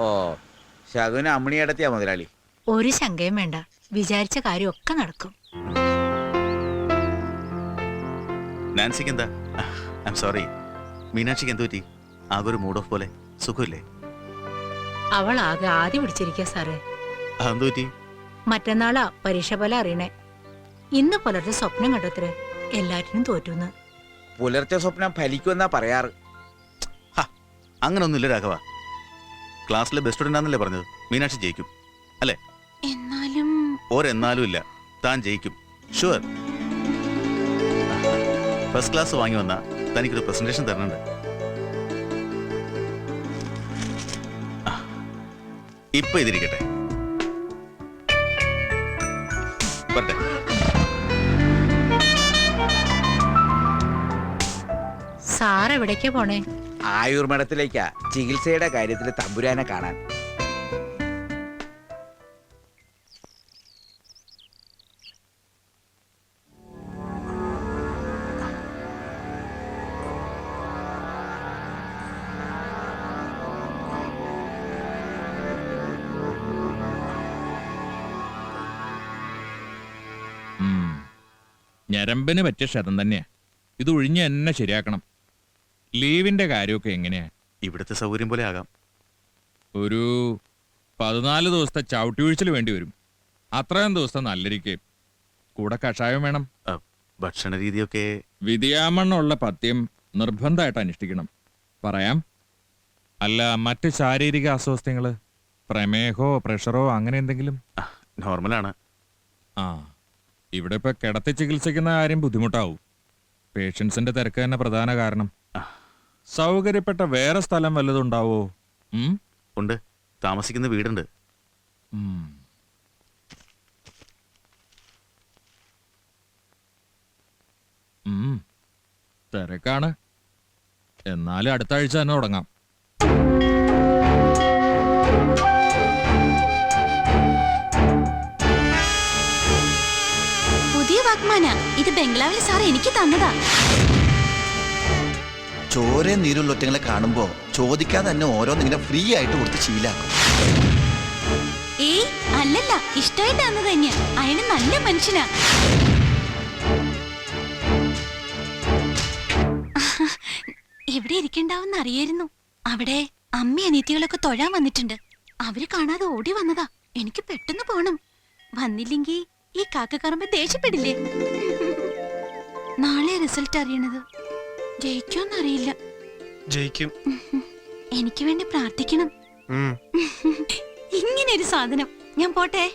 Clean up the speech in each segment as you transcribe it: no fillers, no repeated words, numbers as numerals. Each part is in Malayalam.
ഓ, ശകുന അമ്മിണിയടത്തിയാ മുതലാളി. ഒരു ശങ്കയും വേണ്ട, വിചാരിച്ച കാര്യമൊക്കെ നടക്കും. നാൻസിക്ക് എന്താ? I am sorry. മീനാക്ഷിക്ക് എന്ത് പറ്റി? ആകെ ഒരു മൂഡ് ഓഫ് പോലെ. സുഖമില്ലേ? അവൾ ആകെ ആദ്യം പിടിച്ചിരിക്കുക സാറേ. അതെന്ത് പറ്റി? മറ്റന്നാളാ പരീക്ഷ ഫലം അറിയണേ. ഇന്ന് പുലർച്ചെ സ്വപ്നം കണ്ടത്രേ എല്ലാറ്റിനും തോറ്റുന്ന്. പുലർച്ചെ സ്വപ്നം ഫലിക്കുമെന്നാ പറയാറ്. അങ്ങനൊന്നുമില്ല രാഘവ. ക്ലാസ്സിലെ ബെസ്റ്റ് സ്റ്റുഡന്റ് ആണെന്നല്ലേ പറഞ്ഞത്. മീനാക്ഷി ജയിക്കും അല്ലേ? എന്നാലും ഒരെന്നാലും ഇല്ല, താൻ ജയിക്കും. ഷുവർ. ഫസ്റ്റ് ക്ലാസ് വാങ്ങി വന്നാ തനിക്കൊരു പ്രസന്റേഷൻ തരണുണ്ട്. ഇപ്പൊ ഇതിരിക്കട്ടെ. വരട്ടെ. സാർ എവിടേക്കാ പോണേ? ആയുർമഠത്തിലേക്കാ, ചികിത്സയുടെ കാര്യത്തിൽ തമ്പുരാനെ കാണാൻ. ഞരമ്പിന് പറ്റിയ ക്ഷതം തന്നെയാ. ഇത് ഒഴിഞ്ഞ് എന്നെ ശരിയാക്കണം. ലീവിന്റെ കാര്യമൊക്കെ എങ്ങനെയാ? ഇവിടുത്തെ സൗകര്യം പോലെ ആകാം. ഒരു 14 ദിവസത്തെ ചവിട്ടി വീഴ്ചൽ വേണ്ടി വരും. അത്രയും ദിവസം നല്ലിരിക്കും. കൂടെ കഷായം വേണം. ഭക്ഷണ രീതിയൊക്കെ വിധിയാമണ്ണുള്ള പഥ്യം നിർബന്ധമായിട്ട് അനുഷ്ഠിക്കണം. പറയാം. അല്ല, മറ്റ് ശാരീരിക അസ്വസ്ഥങ്ങള്, പ്രമേഹോ പ്രഷറോ അങ്ങനെ എന്തെങ്കിലും? നോർമലാണ്. ആ, ഇവിടെ ഇപ്പൊ കിടത്തി ചികിത്സിക്കുന്ന കാര്യം ബുദ്ധിമുട്ടാവും. പേഷ്യൻസിന്റെ തിരക്ക് തന്നെ പ്രധാന കാരണം. സൗകര്യപ്പെട്ട വേറെ സ്ഥലം വല്ലതും ഉണ്ടാവോ? ഉണ്ട്, താമസിക്കുന്ന വീടുണ്ട്. തിരക്കാണ്. എന്നാലും അടുത്ത ആഴ്ച തന്നെ തുടങ്ങാം. പുതിയ വാഗ്മാന ഇത് ബംഗ്ലാവിലെ സാർ എനിക്ക് തന്നതാ. ചോര നീരുള്ളൊറ്റങ്ങളെ കാണുമ്പോ ചോദിക്കാതെ തന്നെ ഓരോന്നിങ്ങനെ ഫ്രീ ആയിട്ട് കൊടുത്ത് ശീലാക്കും. ഏയ് അല്ലല്ല, ഇഷ്ടമായിട്ട് തന്നു തന്നെയാ. അയാള് നല്ല മനുഷ്യനാ. എവിടെ ഇരിക്കണ്ടാവെന്ന് അറിയായിരുന്നു. അവിടെ അമ്മ അനിയത്തികളൊക്കെ തൊഴാൻ വന്നിട്ടുണ്ട്. അവര് കാണാതെ ഓടി വന്നതാ. എനിക്ക് പെട്ടെന്ന് പോണം. വന്നില്ലെങ്കിൽ ഈ കാക്കക്കറമ്പ് ദേഷ്യപ്പെടില്ലേ? നാളെ റിസൾട്ട് അറിയണത്. ജയിക്കോന്നറിയില്ല. ജയിക്കും. എനിക്ക് വേണ്ടി പ്രാർത്ഥിക്കണം. ഇങ്ങനൊരു സാധനം. ഞാൻ പോട്ടെ.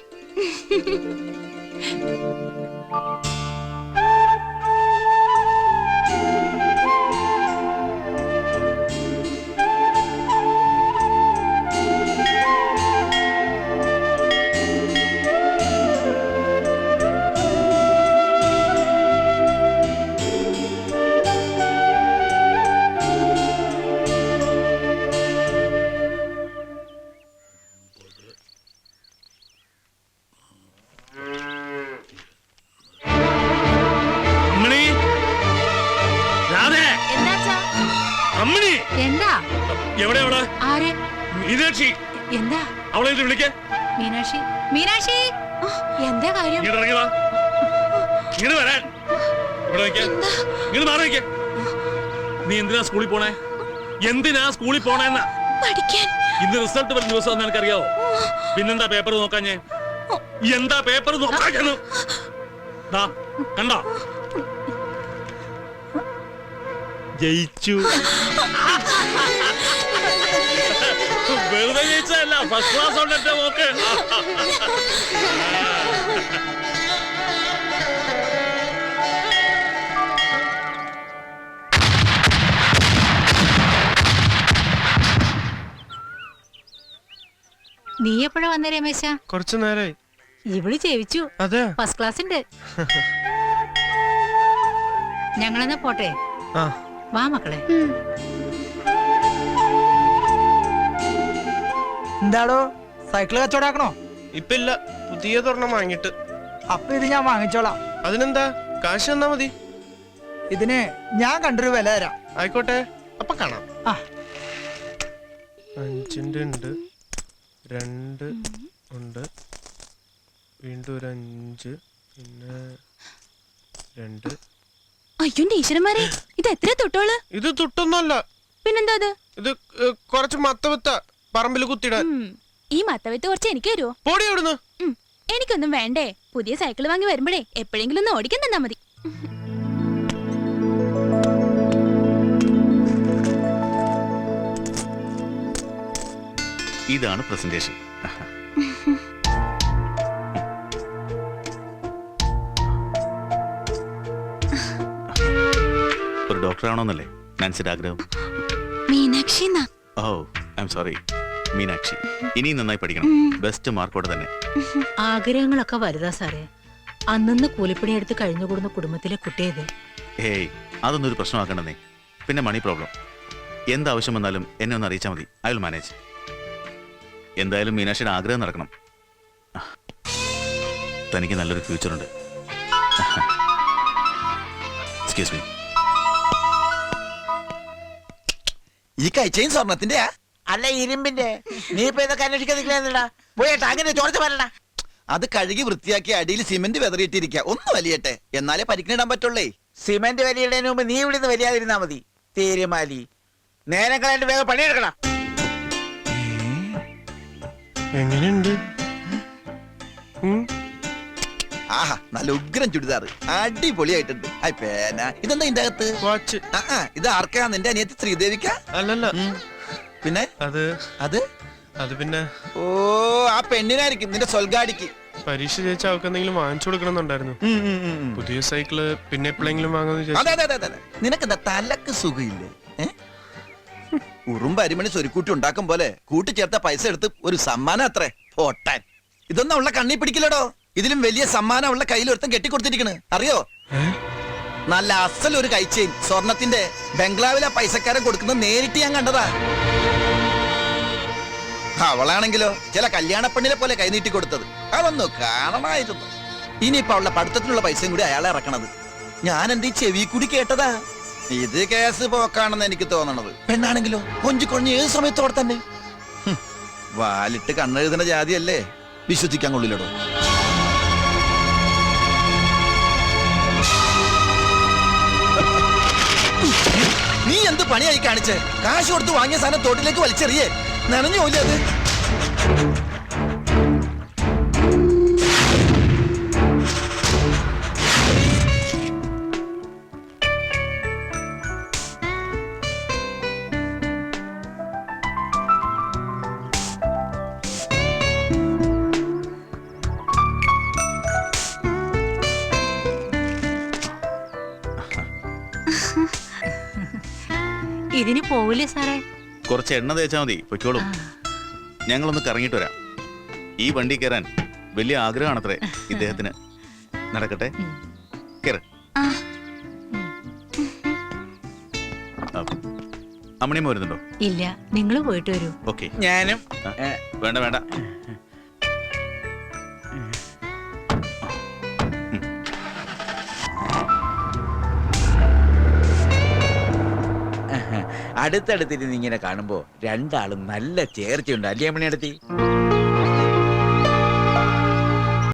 എന്താ? ആരെ? മീനാക്ഷി. എന്താ? അവളെ വിളിക്കേ. മീനാക്ഷി, മീനാക്ഷി, എന്താ കാര്യം? വരാൻ. നീ എന്തിനാ സ്കൂളിൽ പോണേ? എന്തിനാ സ്കൂളിൽ പോണേന്നാ? ഇന്ന് റിസൾട്ട് വരുന്ന ദിവസം നിനക്കറിയാവോ? പിന്നെന്താ പേപ്പർ നോക്കാഞ്ഞേ? എന്താ പേപ്പർ നോക്കാഞ്ഞു? കണ്ടോ? ജയിച്ചു. വെറുതെ ജയിച്ചതല്ല, ഫസ്റ്റ് ക്ലാസ് ഉണ്ട് എന്റെ മോക്ക്. നീ എപ്പോഴാ വന്നേ രമേശ? കുറച്ചു നേരമായി. ഇവള് ജയിച്ചു. അതെ, ഫസ്റ്റ് ക്ലാസ് ഉണ്ട്. ഞങ്ങളെന്നാ പോട്ടെ. വാ മക്കളെ. എന്താടോ, സൈക്കിള് കച്ചവടാക്കണോ? ഇപ്പൊ ഇല്ല, പുതിയതൊരെണ്ണം വാങ്ങിട്ട്. അപ്പൊ ഇത് ഞാൻ വാങ്ങിച്ചോളാം. അതിനെന്താ, കാശ് തന്നാ മതി. ഇതിന് ഞാൻ കണ്ടൊരു വില തരാം. ആയിക്കോട്ടെ, അപ്പൊ കാണാം. 5 5 ഉണ്ട്. 2 ഉണ്ട്, വീണ്ടും ഒരു 5, പിന്നെ 2. അയ്യോ ഈശ്വരന്മാരെ, ഇത് എത്ര തൊട്ടോള്? ഇത് തുട്ടൊന്നുമല്ല, പിന്നെന്താ അത്? ഇത് കുറച്ച് മത്തവിത്ത പറമ്പിൽ കുത്തിടാൻ. ഈ മത്തവിത്ത് കുറച്ച് എനിക്ക് തരുമോ? പൊടി എവിടുന്ന്? എനിക്കൊന്നും വേണ്ടേ. പുതിയ സൈക്കിൾ വാങ്ങി വരുമ്പോഴേ എപ്പോഴെങ്കിലും ഒന്ന് ഓടിക്കാൻ തന്നാ മതി. ഇതാണ് പ്രസന്റേഷൻ. ഒരു ഡോക്ടർ ആണോന്നല്ലേ നാൻസിയുടെ ആഗ്രഹം? മീനാക്ഷി എന്നാ. ഓ ഐ എം സോറി മീനാക്ഷി. ഇനിയും നന്നായി പഠിക്കണം, ബെസ്റ്റ് മാർക്കോടെ തന്നെ. ആഗ്രഹങ്ങളൊക്കെ വലുതാ സാറേ. അന്നന്ന് കൂലിപ്പണിയെടുത്ത് കഴിഞ്ഞുകൂടുന്ന കുടുംബത്തിലെ കുട്ടിയത്. ഏയ് അതൊന്നും ഒരു പ്രശ്നമാക്കണ്ടെന്നേ. പിന്നെ മണി പ്രോബ്ലം. എന്താവശ്യം വന്നാലും എന്നെ ഒന്ന് അറിയിച്ചാൽ മതി, ഐ വിൽ മാനേജ്. എന്തായാലും മീനാക്ഷിയുടെ ആഗ്രഹം നടക്കണം. തനിക്ക് നല്ലൊരു ഫ്യൂച്ചറുണ്ട്. Excuse me. ഈ കഴിച്ചയും സ്വർണത്തിന്റെ അല്ല ഇരുമ്പിന്റെ. നീ ഇപ്പൊ ഇതൊക്കെ അന്വേഷിക്കാ പോയേട്ടാ, അങ്ങനെ ചോദിച്ചു പറയടാ. അത് കഴുകി വൃത്തിയാക്കി അടിയിൽ സിമന്റ് വെതറിയിട്ടിരിക്കുക. ഒന്ന് വലിയട്ടെ, എന്നാലേ പരിക്കിനിടാൻ പറ്റുള്ളേ. സിമന്റ് വലിയുടേന് മുമ്പ് നീ ഇവിടുന്ന് വലിയാതിരുന്നാ മതി. തീരുമാലി നേരം കളയാണ്ട് വേഗം പണിയെടുക്കണം. എങ്ങനെയുണ്ട്? ആഹാ, നല്ല ഉഗ്രം ചുടിദാർ, അടിപൊളിയായിട്ടുണ്ട്. ഐ പേന, ഇതെന്താ ഇതിന്റെ അകത്ത്? വാച്ച്. ഇത് ആർക്കാ? നിന്റെ അനിയത്തി ശ്രീദേവിക്ക? അല്ലല്ല, പിന്നെ അത് അത് അത് പിന്നെ ഓ, ആ പെണ്ണിനായിരിക്കും, നിന്റെ സൊൽഗാടിക്ക്. പരീക്ഷ ജയിച്ച അവർക്ക് എന്തെങ്കിലും വാങ്ങിച്ചു കൊടുക്കണമെന്നുണ്ടായിരുന്നു. പുതിയ സൈക്കിള് പിന്നെ എപ്പോഴെങ്കിലും വാങ്ങാന്ന് വിചാരിച്ചു. അതെ അതെ അതെ. നിനക്കെന്താ തലക്ക് സുഖമില്ലേ? ഉറുമ്പ് അരിമണി സ്വരുക്കൂട്ടി ഉണ്ടാക്കും പോലെ കൂട്ടിച്ചേർത്ത പൈസ എടുത്ത് ഒരു സമ്മാനം അത്രേ പൊട്ടാൻ. ഇതൊന്നും ഉള്ള കണ്ണി പിടിക്കില്ലടോ. ഇതിലും വലിയ സമ്മാനം ഉള്ള കയ്യിൽ ഒരുത്തം കെട്ടിക്കൊടുത്തിരിക്കണ്, അറിയോ? നല്ല അസൽ ഒരു കൈച്ചെയിൻ, സ്വർണത്തിന്റെ. ബംഗ്ലാവിലെ പൈസക്കാരൻ കൊടുക്കുന്നത് നേരിട്ട് ഞാൻ കണ്ടതാ. അവളാണെങ്കിലോ ചില കല്യാണ പെണ്ണിനെ പോലെ കൈനീട്ടി കൊടുത്തത്. അതൊന്നും കാണണമായിരുന്നു. ഇനിയിപ്പോ അവളുടെ പഠിത്തത്തിനുള്ള പൈസയും കൂടി അയാളെ ഇറക്കണത്. ഞാൻ എന്റെ ഈ ചെവി കൂടി കേട്ടതാ. ഇത് കേസ് പോക്കാണെന്ന് എനിക്ക് തോന്നണത്. പെണ്ണാണെങ്കിലോ കൊഞ്ചിക്കൊഴിഞ്ഞ് ഏത് സമയത്തോടെ തന്നെ. വാലിട്ട് കണ്ണെഴുതുന്ന ജാതിയല്ലേ, വിശ്വസിക്കാൻ കൊള്ളില്ലടോ. നീ എന്ത് പണിയായി കാണിച്ചേ? കാശ് കൊടുത്ത് വാങ്ങിയ സാധനം തോട്ടിലേക്ക് വലിച്ചെറിയേ, നനഞ്ഞു പോയില്ലേ അത്? ഇതിന് പോവില്ലേ സാറേ? കുറച്ച് എണ്ണ തേച്ചാൽ മതി, പൊയ്ക്കോളും. ഞങ്ങളൊന്ന് കറങ്ങിയിട്ട് വരാം. ഈ വണ്ടി കയറാൻ വലിയ ആഗ്രഹമാണത്രേ ഇദ്ദേഹത്തിന്. നടക്കട്ടെ, കേറ്. അമ്മണിയമ്മ വരുന്നുണ്ടോ? ഇല്ല, നിങ്ങൾ പോയിട്ട് വരൂ. ഓക്കെ. ഞാനും വേണ്ട വേണ്ട. അടുത്തടുത്തിരുന്ന് ഇങ്ങനെ കാണുമ്പോ രണ്ടാളും നല്ല ചേർച്ചയുണ്ട് അല്ലേ അമ്മണിയടത്തി?